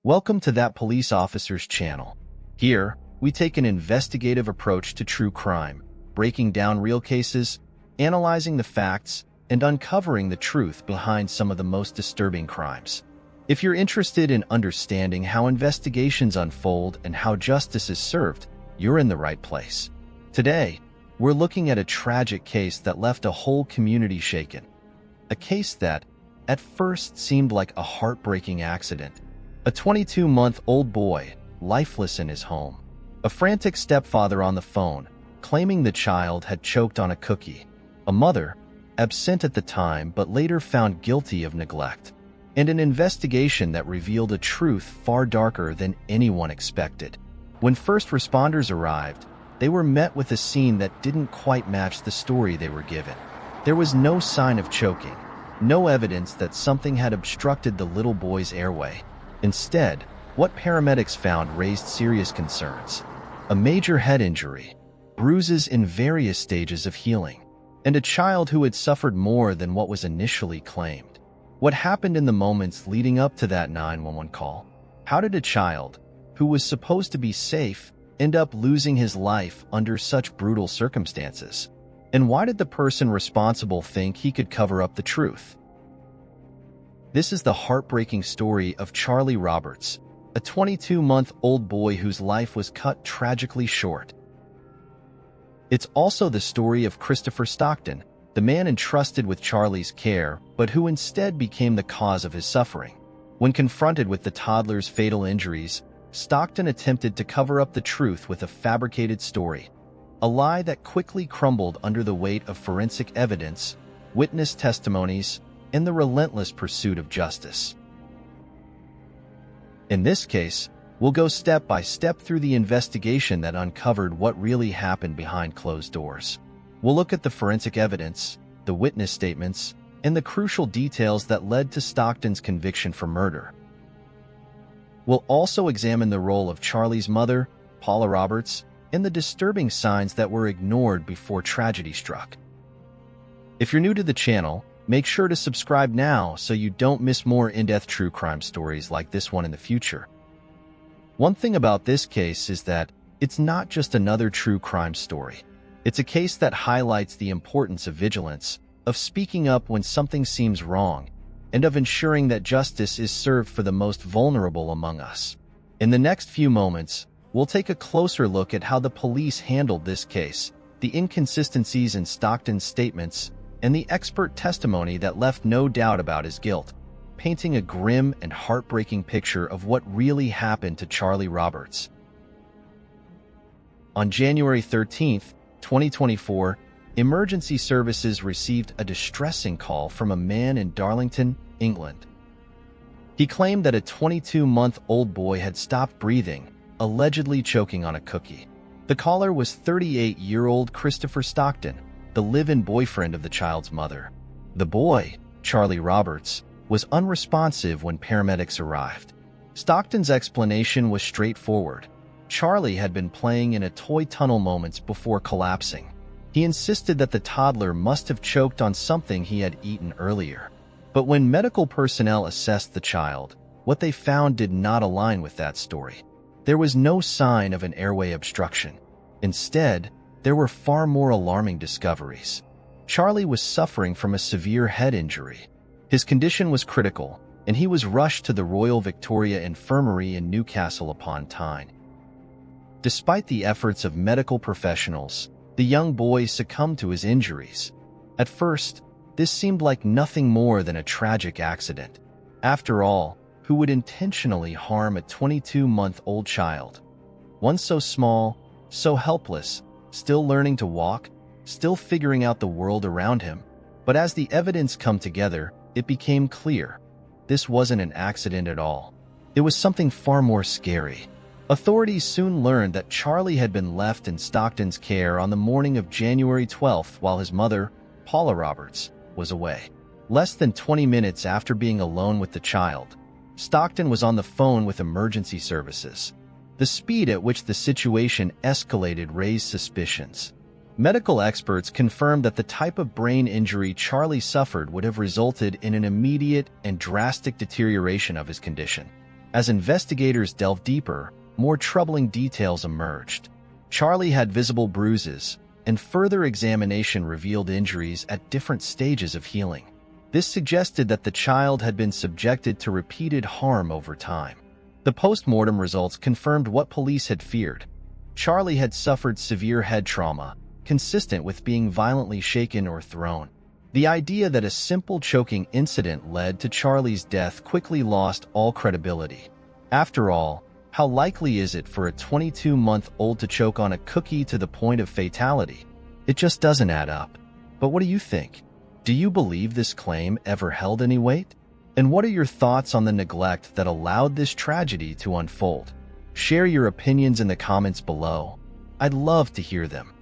Welcome to That Police Officer's channel. Here, we take an investigative approach to true crime, breaking down real cases, analyzing the facts, and uncovering the truth behind some of the most disturbing crimes. If you're interested in understanding how investigations unfold and how justice is served, you're in the right place. Today, we're looking at a tragic case that left a whole community shaken. A case that, at first, seemed like a heartbreaking accident. A 22-month-old boy, lifeless in his home. A frantic stepfather on the phone, claiming the child had choked on a cookie. A mother, absent at the time but later found guilty of neglect. And an investigation that revealed a truth far darker than anyone expected. When first responders arrived, they were met with a scene that didn't quite match the story they were given. There was no sign of choking, no evidence that something had obstructed the little boy's airway. Instead, what paramedics found raised serious concerns. A major head injury, bruises in various stages of healing, and a child who had suffered more than what was initially claimed. What happened in the moments leading up to that 911 call? How did a child, who was supposed to be safe, end up losing his life under such brutal circumstances? And why did the person responsible think he could cover up the truth? This is the heartbreaking story of Charlie Roberts, a 22-month-old boy whose life was cut tragically short. It's also the story of Christopher Stockton, the man entrusted with Charlie's care, but who instead became the cause of his suffering. When confronted with the toddler's fatal injuries, Stockton attempted to cover up the truth with a fabricated story, a lie that quickly crumbled under the weight of forensic evidence, witness testimonies, and the relentless pursuit of justice. In this case, we'll go step by step through the investigation that uncovered what really happened behind closed doors. We'll look at the forensic evidence, the witness statements, and the crucial details that led to Stockton's conviction for murder. We'll also examine the role of Charlie's mother, Paula Roberts, and the disturbing signs that were ignored before tragedy struck. If you're new to the channel, make sure to subscribe now so you don't miss more in-depth true crime stories like this one in the future. One thing about this case is that it's not just another true crime story. It's a case that highlights the importance of vigilance, of speaking up when something seems wrong, and of ensuring that justice is served for the most vulnerable among us. In the next few moments, we'll take a closer look at how the police handled this case, the inconsistencies in Stockton's statements, and the expert testimony that left no doubt about his guilt, painting a grim and heartbreaking picture of what really happened to Charlie Roberts. On January 13, 2024, emergency services received a distressing call from a man in Darlington, England. He claimed that a 22-month-old boy had stopped breathing, allegedly choking on a cookie. The caller was 38-year-old Christopher Stockton, the live-in boyfriend of the child's mother. The boy, Charlie Roberts, was unresponsive when paramedics arrived. Stockton's explanation was straightforward. Charlie had been playing in a toy tunnel moments before collapsing. He insisted that the toddler must have choked on something he had eaten earlier. But when medical personnel assessed the child, what they found did not align with that story. There was no sign of an airway obstruction. Instead, there were far more alarming discoveries. Charlie was suffering from a severe head injury. His condition was critical, and he was rushed to the Royal Victoria Infirmary in Newcastle upon Tyne. Despite the efforts of medical professionals, the young boy succumbed to his injuries. At first, this seemed like nothing more than a tragic accident. After all, who would intentionally harm a 22-month-old child? One so small, so helpless, still learning to walk, still figuring out the world around him. But as the evidence came together, it became clear. This wasn't an accident at all. It was something far more scary. Authorities soon learned that Charlie had been left in Stockton's care on the morning of January 12th while his mother, Paula Roberts, was away. Less than 20 minutes after being alone with the child, Stockton was on the phone with emergency services. The speed at which the situation escalated raised suspicions. Medical experts confirmed that the type of brain injury Charlie suffered would have resulted in an immediate and drastic deterioration of his condition. As investigators delved deeper, more troubling details emerged. Charlie had visible bruises, and further examination revealed injuries at different stages of healing. This suggested that the child had been subjected to repeated harm over time. The post-mortem results confirmed what police had feared. Charlie had suffered severe head trauma, consistent with being violently shaken or thrown. The idea that a simple choking incident led to Charlie's death quickly lost all credibility. After all, how likely is it for a 22-month-old to choke on a cookie to the point of fatality? It just doesn't add up. But what do you think? Do you believe this claim ever held any weight? And what are your thoughts on the neglect that allowed this tragedy to unfold? Share your opinions in the comments below. I'd love to hear them.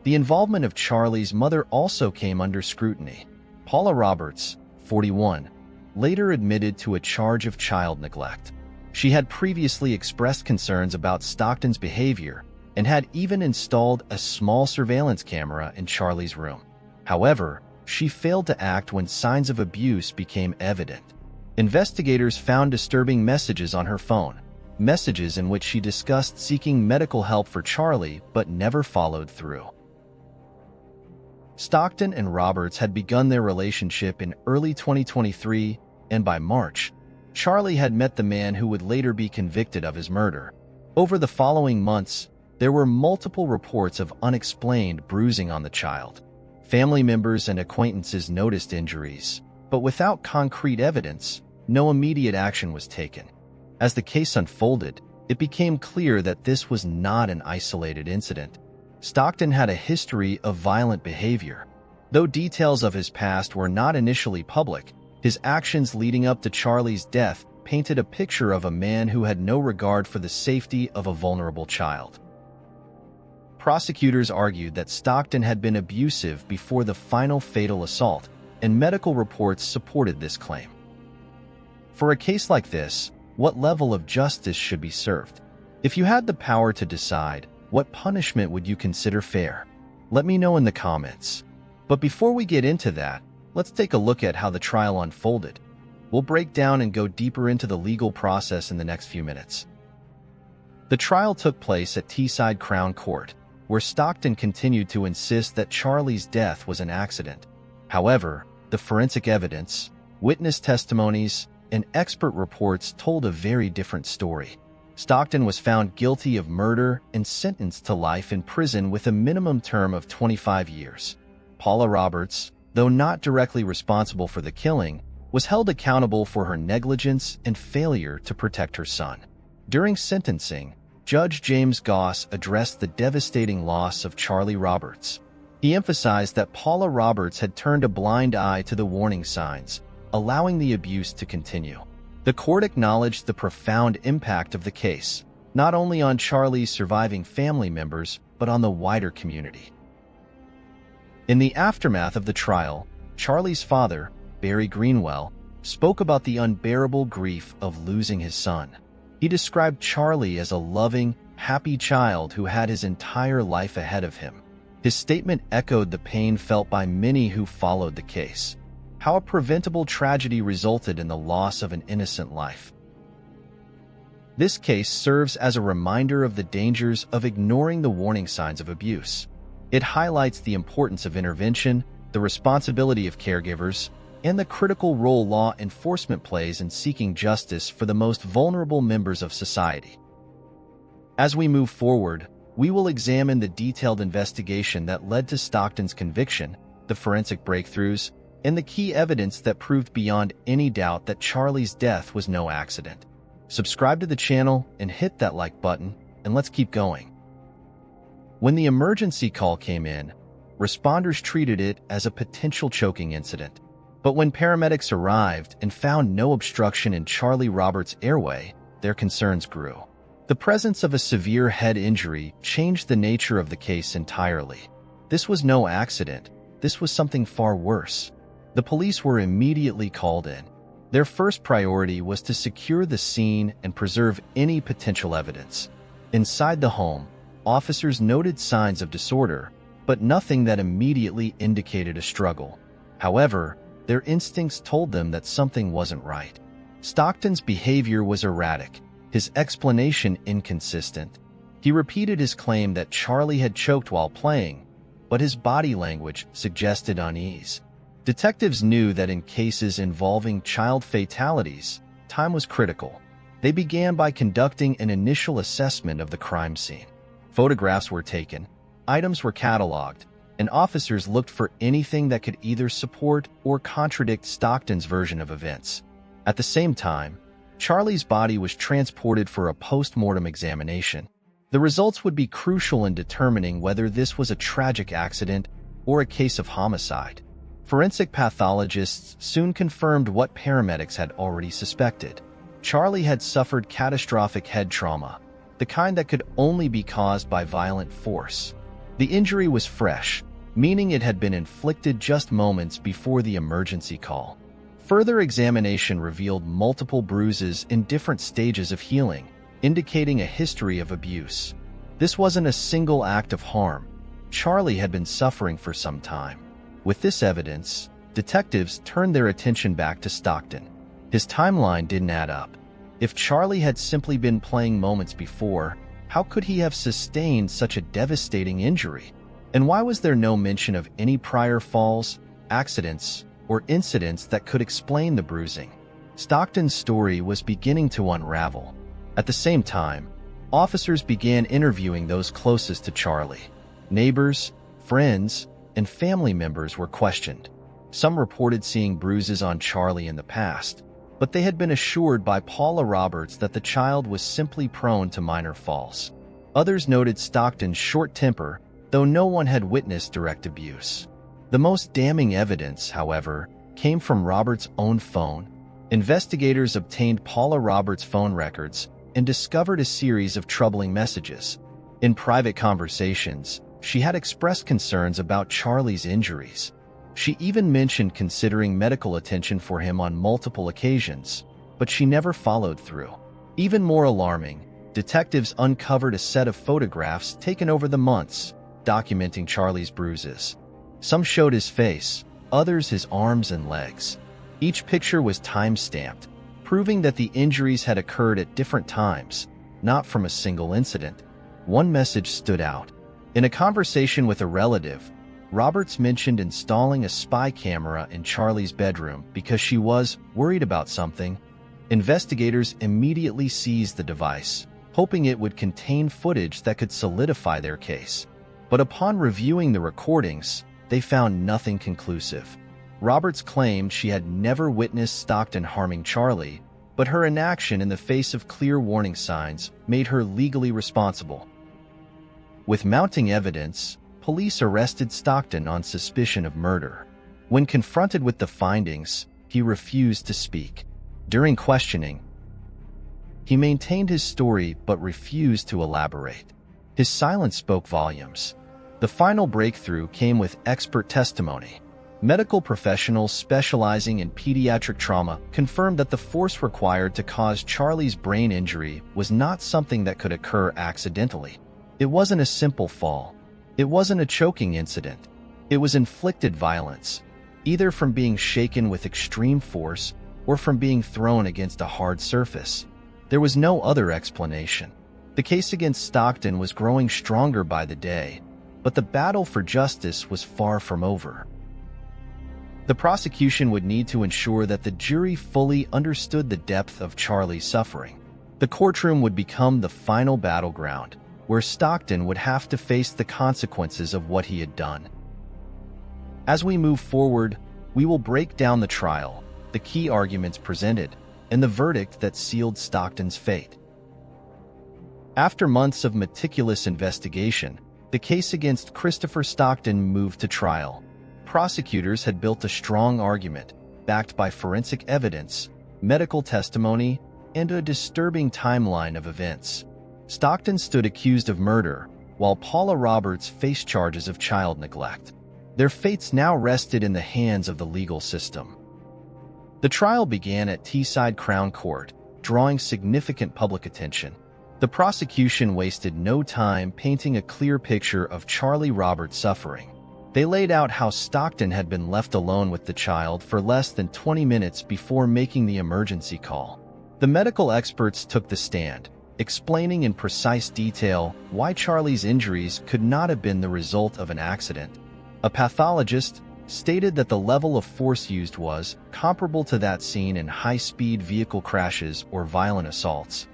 The involvement of Charlie's mother also came under scrutiny. Paula Roberts, 41, later admitted to a charge of child neglect. She had previously expressed concerns about Stockton's behavior and had even installed a small surveillance camera in Charlie's room. However, she failed to act when signs of abuse became evident. Investigators found disturbing messages on her phone, messages in which she discussed seeking medical help for Charlie but never followed through. Stockton and Roberts had begun their relationship in early 2023, and by March, Charlie had met the man who would later be convicted of his murder. Over the following months, there were multiple reports of unexplained bruising on the child. Family members and acquaintances noticed injuries, but without concrete evidence, no immediate action was taken. As the case unfolded, it became clear that this was not an isolated incident. Stockton had a history of violent behavior. Though details of his past were not initially public, his actions leading up to Charlie's death painted a picture of a man who had no regard for the safety of a vulnerable child. Prosecutors argued that Stockton had been abusive before the final fatal assault, and medical reports supported this claim. For a case like this, what level of justice should be served? If you had the power to decide, what punishment would you consider fair? Let me know in the comments. But before we get into that, let's take a look at how the trial unfolded. We'll break down and go deeper into the legal process in the next few minutes. The trial took place at Teesside Crown Court, where Stockton continued to insist that Charlie's death was an accident. However, the forensic evidence, witness testimonies, and expert reports told a very different story. Stockton was found guilty of murder and sentenced to life in prison with a minimum term of 25 years. Paula Roberts, though not directly responsible for the killing, was held accountable for her negligence and failure to protect her son. During sentencing, Judge James Goss addressed the devastating loss of Charlie Roberts. He emphasized that Paula Roberts had turned a blind eye to the warning signs, allowing the abuse to continue. The court acknowledged the profound impact of the case, not only on Charlie's surviving family members, but on the wider community. In the aftermath of the trial, Charlie's father, Barry Greenwell, spoke about the unbearable grief of losing his son. He described Charlie as a loving, happy child who had his entire life ahead of him. His statement echoed the pain felt by many who followed the case. How a preventable tragedy resulted in the loss of an innocent life. This case serves as a reminder of the dangers of ignoring the warning signs of abuse. It highlights the importance of intervention, the responsibility of caregivers, and the critical role law enforcement plays in seeking justice for the most vulnerable members of society. As we move forward, we will examine the detailed investigation that led to Stockton's conviction, the forensic breakthroughs, and the key evidence that proved beyond any doubt that Charlie's death was no accident. Subscribe to the channel and hit that like button, and let's keep going. When the emergency call came in, responders treated it as a potential choking incident. But when paramedics arrived and found no obstruction in Charlie Roberts' airway, their concerns grew. The presence of a severe head injury changed the nature of the case entirely. This was no accident. This was something far worse. The police were immediately called in. Their first priority was to secure the scene and preserve any potential evidence. Inside the home, officers noted signs of disorder, but nothing that immediately indicated a struggle. However, their instincts told them that something wasn't right. Stockton's behavior was erratic, his explanation inconsistent. He repeated his claim that Charlie had choked while playing, but his body language suggested unease. Detectives knew that in cases involving child fatalities, time was critical. They began by conducting an initial assessment of the crime scene. Photographs were taken, items were cataloged, and officers looked for anything that could either support or contradict Stockton's version of events. At the same time, Charlie's body was transported for a post-mortem examination. The results would be crucial in determining whether this was a tragic accident or a case of homicide. Forensic pathologists soon confirmed what paramedics had already suspected. Charlie had suffered catastrophic head trauma, the kind that could only be caused by violent force. The injury was fresh, meaning it had been inflicted just moments before the emergency call. Further examination revealed multiple bruises in different stages of healing, indicating a history of abuse. This wasn't a single act of harm. Charlie had been suffering for some time. With this evidence, detectives turned their attention back to Stockton. His timeline didn't add up. If Charlie had simply been playing moments before, how could he have sustained such a devastating injury? And why was there no mention of any prior falls, accidents, or incidents that could explain the bruising? Stockton's story was beginning to unravel. At the same time, officers began interviewing those closest to Charlie. Neighbors, friends, and family members were questioned. Some reported seeing bruises on Charlie in the past, but they had been assured by Paula Roberts that the child was simply prone to minor falls. Others noted Stockton's short temper, though no one had witnessed direct abuse. The most damning evidence, however, came from Roberts' own phone. Investigators obtained Paula Roberts' phone records and discovered a series of troubling messages. In private conversations, she had expressed concerns about Charlie's injuries. She even mentioned considering medical attention for him on multiple occasions, but she never followed through. Even more alarming, detectives uncovered a set of photographs taken over the months, documenting Charlie's bruises. Some showed his face, others his arms and legs. Each picture was time-stamped, proving that the injuries had occurred at different times, not from a single incident. One message stood out. In a conversation with a relative, Roberts mentioned installing a spy camera in Charlie's bedroom because she was worried about something. Investigators immediately seized the device, hoping it would contain footage that could solidify their case. But upon reviewing the recordings, they found nothing conclusive. Roberts claimed she had never witnessed Stockton harming Charlie, but her inaction in the face of clear warning signs made her legally responsible. With mounting evidence, police arrested Stockton on suspicion of murder. When confronted with the findings, he refused to speak. During questioning, he maintained his story but refused to elaborate. His silence spoke volumes. The final breakthrough came with expert testimony. Medical professionals specializing in pediatric trauma confirmed that the force required to cause Charlie's brain injury was not something that could occur accidentally. It wasn't a simple fall. It wasn't a choking incident. It was inflicted violence, either from being shaken with extreme force or from being thrown against a hard surface. There was no other explanation. The case against Stockton was growing stronger by the day, but the battle for justice was far from over. The prosecution would need to ensure that the jury fully understood the depth of Charlie's suffering. The courtroom would become the final battleground, where Stockton would have to face the consequences of what he had done. As we move forward, we will break down the trial, the key arguments presented, and the verdict that sealed Stockton's fate. After months of meticulous investigation, the case against Christopher Stockton moved to trial. Prosecutors had built a strong argument, backed by forensic evidence, medical testimony, and a disturbing timeline of events. Stockton stood accused of murder, while Paula Roberts faced charges of child neglect. Their fates now rested in the hands of the legal system. The trial began at Teesside Crown Court, drawing significant public attention. The prosecution wasted no time painting a clear picture of Charlie Roberts' suffering. They laid out how Stockton had been left alone with the child for less than 20 minutes before making the emergency call. The medical experts took the stand, explaining in precise detail why Charlie's injuries could not have been the result of an accident. A pathologist stated that the level of force used was comparable to that seen in high-speed vehicle crashes or violent assaults.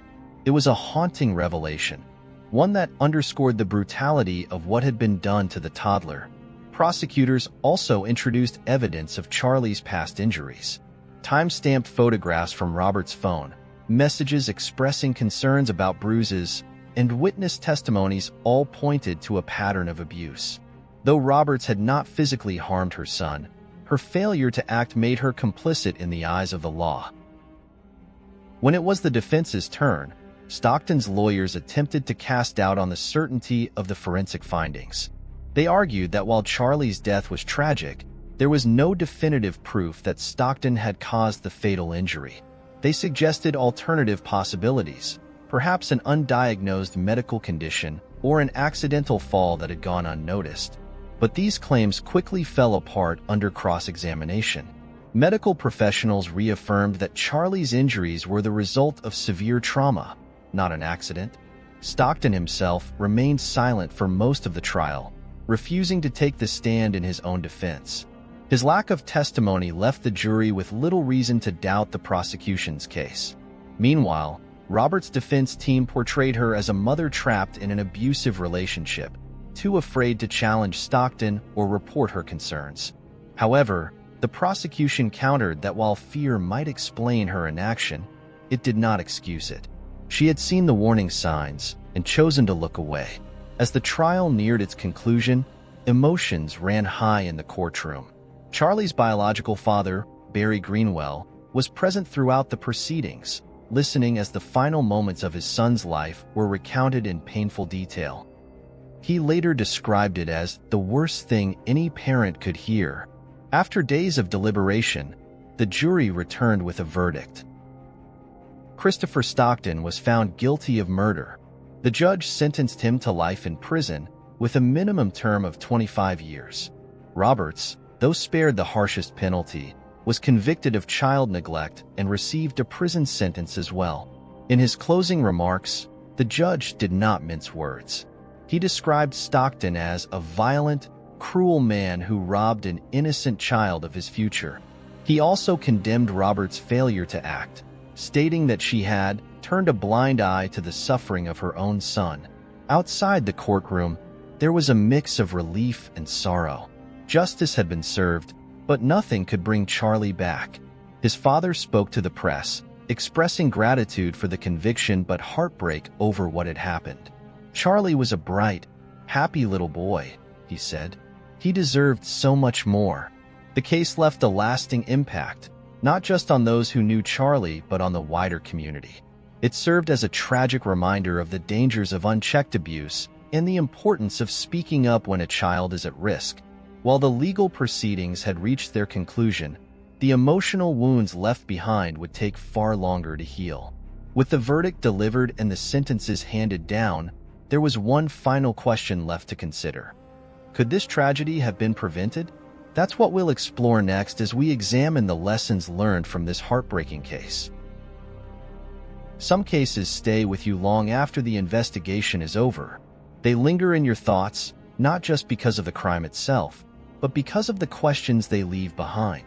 It was a haunting revelation, one that underscored the brutality of what had been done to the toddler. Prosecutors also introduced evidence of Charlie's past injuries. Time-stamped photographs from Robert's phone, messages expressing concerns about bruises, and witness testimonies all pointed to a pattern of abuse. Though Roberts had not physically harmed her son, her failure to act made her complicit in the eyes of the law. When it was the defense's turn, Stockton's lawyers attempted to cast doubt on the certainty of the forensic findings. They argued that while Charlie's death was tragic, there was no definitive proof that Stockton had caused the fatal injury. They suggested alternative possibilities, perhaps an undiagnosed medical condition or an accidental fall that had gone unnoticed. But these claims quickly fell apart under cross-examination. Medical professionals reaffirmed that Charlie's injuries were the result of severe trauma, not an accident. Stockton himself remained silent for most of the trial, refusing to take the stand in his own defense. His lack of testimony left the jury with little reason to doubt the prosecution's case. Meanwhile, Robert's defense team portrayed her as a mother trapped in an abusive relationship, too afraid to challenge Stockton or report her concerns. However, the prosecution countered that while fear might explain her inaction, it did not excuse it. She had seen the warning signs and chosen to look away. As the trial neared its conclusion, emotions ran high in the courtroom. Charlie's biological father, Barry Greenwell, was present throughout the proceedings, listening as the final moments of his son's life were recounted in painful detail. He later described it as the worst thing any parent could hear. After days of deliberation, the jury returned with a verdict. Christopher Stockton was found guilty of murder. The judge sentenced him to life in prison with a minimum term of 25 years. Roberts, though spared the harshest penalty, was convicted of child neglect and received a prison sentence as well. In his closing remarks, the judge did not mince words. He described Stockton as a violent, cruel man who robbed an innocent child of his future. He also condemned Roberts' failure to act, stating that she had turned a blind eye to the suffering of her own son. Outside the courtroom, there was a mix of relief and sorrow. Justice had been served, but nothing could bring Charlie back. His father spoke to the press, expressing gratitude for the conviction but heartbreak over what had happened. Charlie was a bright, happy little boy, he said. He deserved so much more. The case left a lasting impact, not just on those who knew Charlie, but on the wider community. It served as a tragic reminder of the dangers of unchecked abuse and the importance of speaking up when a child is at risk. While the legal proceedings had reached their conclusion, the emotional wounds left behind would take far longer to heal. With the verdict delivered and the sentences handed down, there was one final question left to consider. Could this tragedy have been prevented? That's what we'll explore next as we examine the lessons learned from this heartbreaking case. Some cases stay with you long after the investigation is over. They linger in your thoughts, not just because of the crime itself, but because of the questions they leave behind.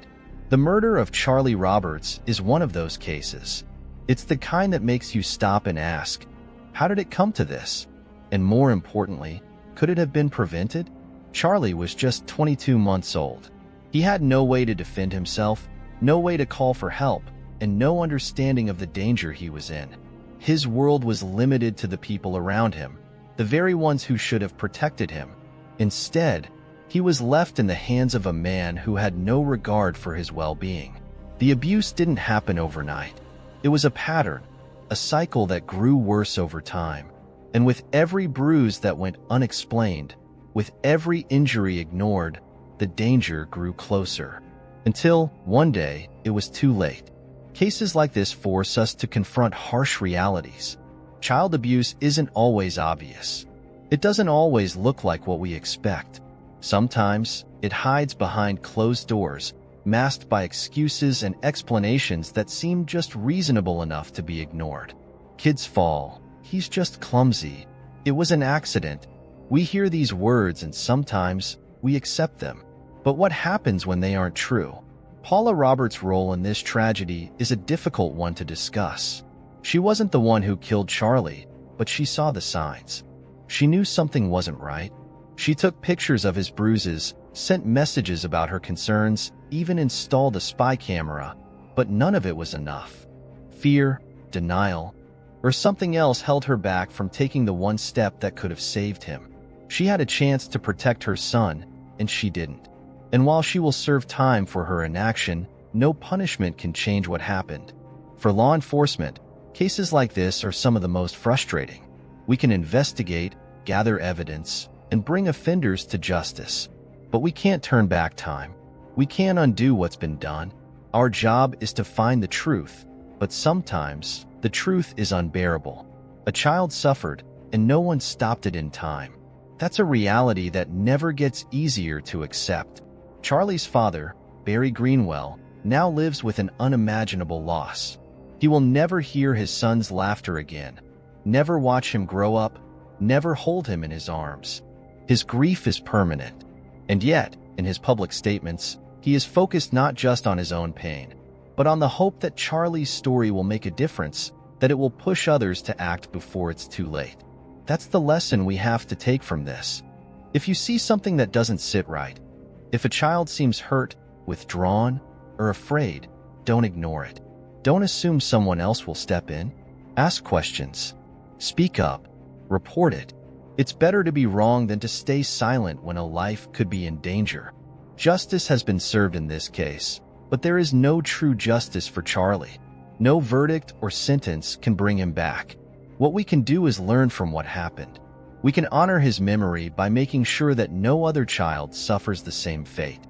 The murder of Charlie Roberts is one of those cases. It's the kind that makes you stop and ask, how did it come to this? And more importantly, could it have been prevented? Charlie was just 22 months old. He had no way to defend himself, no way to call for help, and no understanding of the danger he was in. His world was limited to the people around him, the very ones who should have protected him. Instead, he was left in the hands of a man who had no regard for his well-being. The abuse didn't happen overnight. It was a pattern, a cycle that grew worse over time. And with every bruise that went unexplained, with every injury ignored, the danger grew closer. Until, one day, it was too late. Cases like this force us to confront harsh realities. Child abuse isn't always obvious. It doesn't always look like what we expect. Sometimes, it hides behind closed doors, masked by excuses and explanations that seem just reasonable enough to be ignored. Kids fall. He's just clumsy. It was an accident. We hear these words and sometimes we accept them. But what happens when they aren't true? Paula Roberts' role in this tragedy is a difficult one to discuss. She wasn't the one who killed Charlie, but she saw the signs. She knew something wasn't right. She took pictures of his bruises, sent messages about her concerns, even installed a spy camera, but none of it was enough. Fear, denial, or something else held her back from taking the one step that could have saved him. She had a chance to protect her son, and she didn't. And while she will serve time for her inaction, no punishment can change what happened. For law enforcement, cases like this are some of the most frustrating. We can investigate, gather evidence, and bring offenders to justice. But we can't turn back time. We can't undo what's been done. Our job is to find the truth, but sometimes the truth is unbearable. A child suffered, and no one stopped it in time. That's a reality that never gets easier to accept. Charlie's father, Barry Greenwell, now lives with an unimaginable loss. He will never hear his son's laughter again, never watch him grow up, never hold him in his arms. His grief is permanent. And yet, in his public statements, he is focused not just on his own pain, but on the hope that Charlie's story will make a difference, that it will push others to act before it's too late. That's the lesson we have to take from this. If you see something that doesn't sit right, if a child seems hurt, withdrawn, or afraid, don't ignore it. Don't assume someone else will step in. Ask questions. Speak up. Report it. It's better to be wrong than to stay silent when a life could be in danger. Justice has been served in this case, but there is no true justice for Charlie. No verdict or sentence can bring him back. What we can do is learn from what happened. We can honor his memory by making sure that no other child suffers the same fate.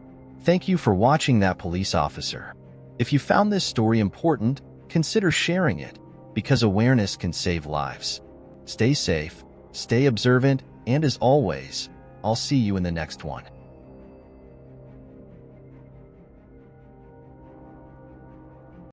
Thank you for watching That Police Officer. If you found this story important, consider sharing it, because awareness can save lives. Stay safe, stay observant, and as always, I'll see you in the next one.